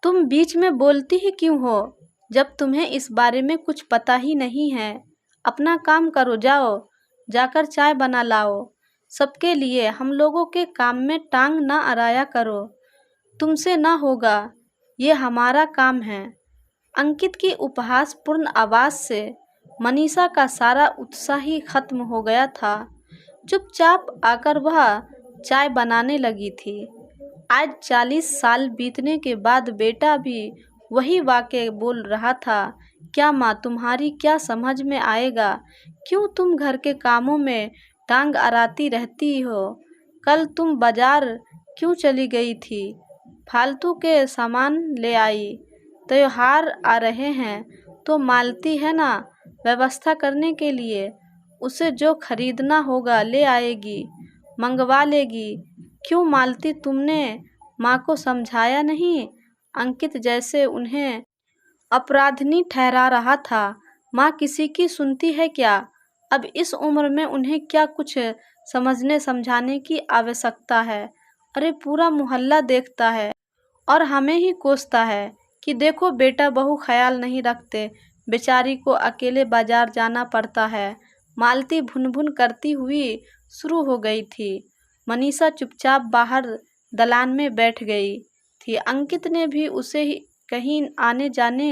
तुम बीच में बोलती ही क्यों हो, जब तुम्हें इस बारे में कुछ पता ही नहीं है। अपना काम करो, जाओ जाकर चाय बना लाओ सबके लिए। हम लोगों के काम में टांग ना अड़ाया करो। तुमसे ना होगा, ये हमारा काम है। अंकित की उपहासपूर्ण आवाज़ से मनीषा का सारा उत्साह ही खत्म हो गया था। चुपचाप आकर वह चाय बनाने लगी थी। आज 40 साल बीतने के बाद बेटा भी वही वाक्य बोल रहा था। क्या माँ, तुम्हारी क्या समझ में आएगा? क्यों तुम घर के कामों में टांग अड़ाती रहती हो? कल तुम बाजार क्यों चली गई थी? फालतू के सामान ले आई। त्योहार आ रहे हैं तो मालती है ना व्यवस्था करने के लिए। उसे जो खरीदना होगा ले आएगी, मंगवा लेगी। क्यों मालती, तुमने माँ को समझाया नहीं? अंकित जैसे उन्हें अपराधिनी ठहरा रहा था। माँ किसी की सुनती है क्या? अब इस उम्र में उन्हें क्या कुछ समझने समझाने की आवश्यकता है? अरे पूरा मोहल्ला देखता है और हमें ही कोसता है कि देखो बेटा बहू ख्याल नहीं रखते, बेचारी को अकेले बाजार जाना पड़ता है। मालती भुन-भुन करती हुई शुरू हो गई थी। मनीषा चुपचाप बाहर दलान में बैठ गई थी। अंकित ने भी उसे कहीं आने जाने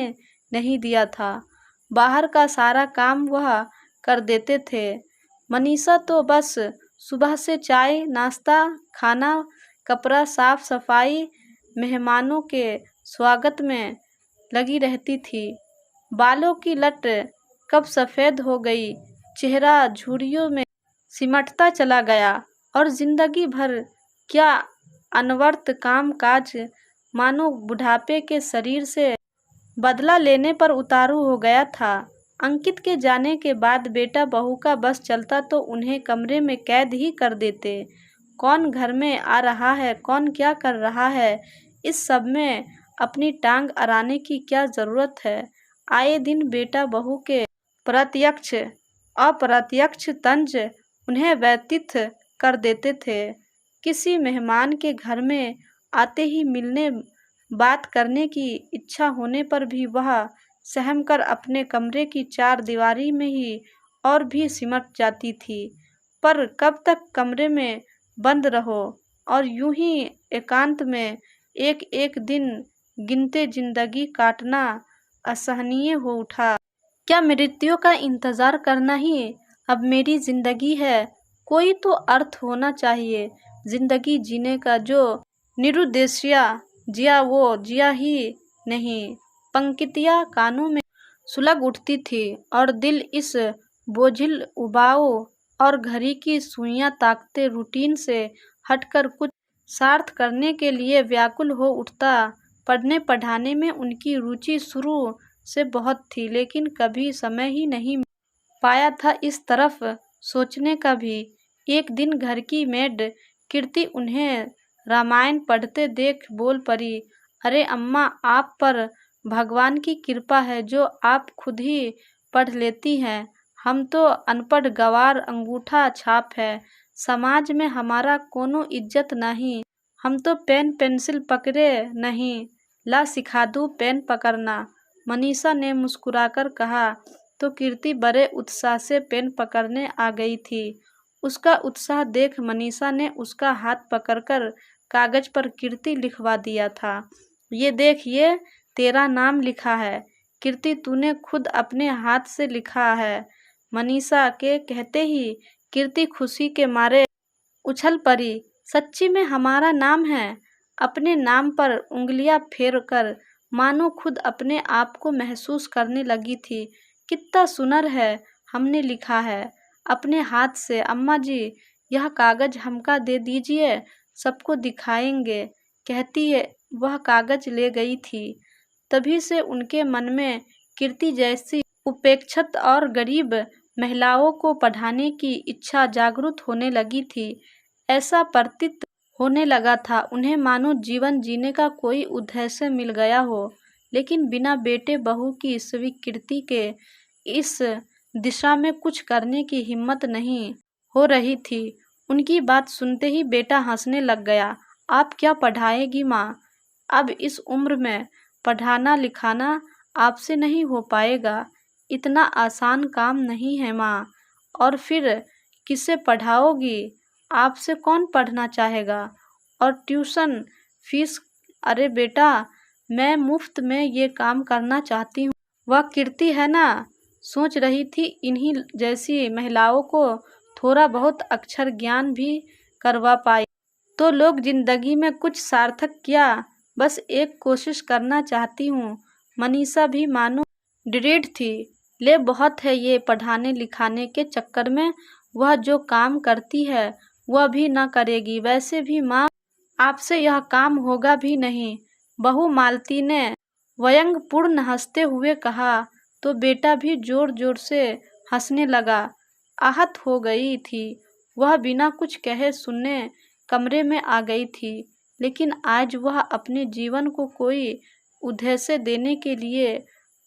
नहीं दिया था। बाहर का सारा काम वह कर देते थे। मनीषा तो बस सुबह से चाय, नाश्ता, खाना, कपड़ा साफ सफाई, मेहमानों के स्वागत में लगी रहती थी। बालों की लट कब सफ़ेद हो गई, चेहरा झुर्रियों में सिमटता चला गया और जिंदगी भर क्या अनवरत काम काज मानो बुढ़ापे के शरीर से बदला लेने पर उतारू हो गया था। अंकित के जाने के बाद बेटा बहू का बस चलता तो उन्हें कमरे में कैद ही कर देते। कौन घर में आ रहा है, कौन क्या कर रहा है, इस सब में अपनी टांग अड़ाने की क्या ज़रूरत है? आए दिन बेटा बहू के प्रत्यक्ष अप्रत्यक्ष तंज उन्हें व्यतीत कर देते थे। किसी मेहमान के घर में आते ही मिलने बात करने की इच्छा होने पर भी वह सहम कर अपने कमरे की चार दीवारी में ही और भी सिमट जाती थी। पर कब तक कमरे में बंद रहो और यूं ही एकांत में एक एक दिन गिनते जिंदगी काटना असहनीय हो उठा। क्या मृत्यु का इंतज़ार करना ही अब मेरी ज़िंदगी है? कोई तो अर्थ होना चाहिए ज़िंदगी जीने का। जो निरुद्देश्य जिया वो जिया ही नहीं। पंक्तियाँ कानों में सुलग उठती थी और दिल इस बोझिल उबाऊ और घड़ी की सुइयाँ ताकते रूटीन से हटकर कुछ सार्थ करने के लिए व्याकुल हो उठता। पढ़ने पढ़ाने में उनकी रुचि शुरू से बहुत थी, लेकिन कभी समय ही नहीं पाया था इस तरफ सोचने का भी। एक दिन घर की मेड कीर्ति उन्हें रामायण पढ़ते देख बोल पड़ी, अरे अम्मा, आप पर भगवान की कृपा है जो आप खुद ही पढ़ लेती हैं। हम तो अनपढ़ गवार अंगूठा छाप है, समाज में हमारा कोनो इज्जत नहीं। हम तो पेन पेंसिल पकड़े नहीं, ला सिखा दूँ पेन पकड़ना। मनीषा ने मुस्कुराकर कहा तो कीर्ति बड़े उत्साह से पेन पकड़ने आ गई थी। उसका उत्साह देख मनीषा ने उसका हाथ पकड़कर कागज पर कीर्ति लिखवा दिया था। ये देख, ये तेरा नाम लिखा है कीर्ति, तूने खुद अपने हाथ से लिखा है। मनीषा के कहते ही कीर्ति खुशी के मारे उछल पड़ी। सच्ची में हमारा नाम है? अपने नाम पर उंगलियां फेरकर मानो खुद अपने आप को महसूस करने लगी थी। कितना सुंदर है, हमने लिखा है अपने हाथ से। अम्मा जी, यह कागज हमका दे दीजिए, सबको दिखाएंगे। कहती है वह कागज ले गई थी। तभी से उनके मन में कीर्ति जैसी उपेक्षित और गरीब महिलाओं को पढ़ाने की इच्छा जागृत होने लगी थी। ऐसा प्रतीत होने लगा था उन्हें मानो जीवन जीने का कोई उद्देश्य मिल गया हो। लेकिन बिना बेटे बहू की स्वीकृति के इस दिशा में कुछ करने की हिम्मत नहीं हो रही थी। उनकी बात सुनते ही बेटा हंसने लग गया। आप क्या पढ़ाएगी माँ? अब इस उम्र में पढ़ाना लिखाना आपसे नहीं हो पाएगा। इतना आसान काम नहीं है माँ। और फिर किसे पढ़ाओगी? आपसे कौन पढ़ना चाहेगा? और ट्यूशन फीस? अरे बेटा, मैं मुफ्त में ये काम करना चाहती हूँ। वह कीर्ति है ना, सोच रही थी इन्हीं जैसी महिलाओं को थोड़ा बहुत अक्षर ज्ञान भी करवा पाए तो लोग जिंदगी में कुछ सार्थक किया। बस एक कोशिश करना चाहती हूँ। मनीषा भी मानो दृढ़ थी। ले बहुत है ये पढ़ाने लिखाने के चक्कर में वह जो काम करती है वह भी न करेगी। वैसे भी माँ, आपसे यह काम होगा भी नहीं। बहू मालती ने व्यंग्यपूर्ण हंसते हुए कहा तो बेटा भी जोर जोर से हंसने लगा। आहत हो गई थी वह, बिना कुछ कहे सुनने कमरे में आ गई थी। लेकिन आज वह अपने जीवन को कोई उद्देश्य देने के लिए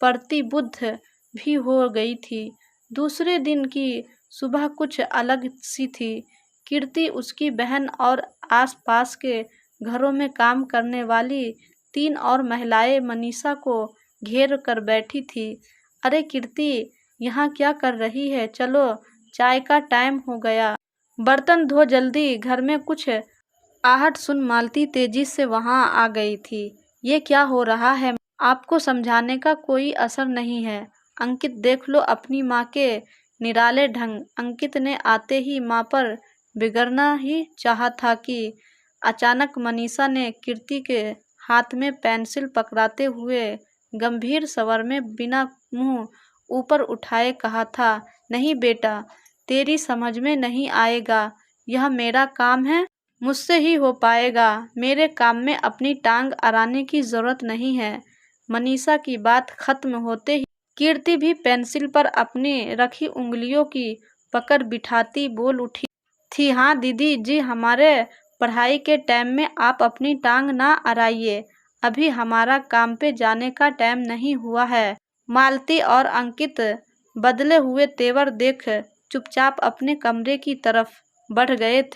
प्रतिबद्ध भी हो गई थी। दूसरे दिन की सुबह कुछ अलग सी थी। कीर्ति, उसकी बहन और आसपास के घरों में काम करने वाली 3 और महिलाएं मनीषा को घेर कर बैठी थी। अरे कीर्ति, यहाँ क्या कर रही है? चलो, चाय का टाइम हो गया। बर्तन धो जल्दी। घर में कुछ आहट सुन मालती तेजी से वहां आ गई थी। ये क्या हो रहा है? आपको समझाने का कोई असर नहीं है। अंकित, देख लो अपनी माँ के निराले ढंग। अंकित ने आते ही माँ पर बिगड़ना ही चाहा था कि अचानक मनीषा ने कीर्ति के हाथ में पेंसिल पकड़ाते हुए गंभीर स्वर में बिना मुंह ऊपर उठाए कहा था, नहीं बेटा, तेरी समझ में नहीं आएगा। यह मेरा काम है, मुझसे ही हो पाएगा। मेरे काम में अपनी टांग अड़ाने की जरूरत नहीं है। मनीषा की बात खत्म होते ही कीर्ति भी पेंसिल पर अपनी रखी उंगलियों की पकड़ बिठाती बोल उठी थी, हाँ दीदी जी, हमारे पढ़ाई के टाइम में आप अपनी टांग ना अड़ाइए। अभी हमारा काम पे जाने का टाइम नहीं हुआ है। मालती और अंकित बदले हुए तेवर देख चुपचाप अपने कमरे की तरफ बढ़ गए थे।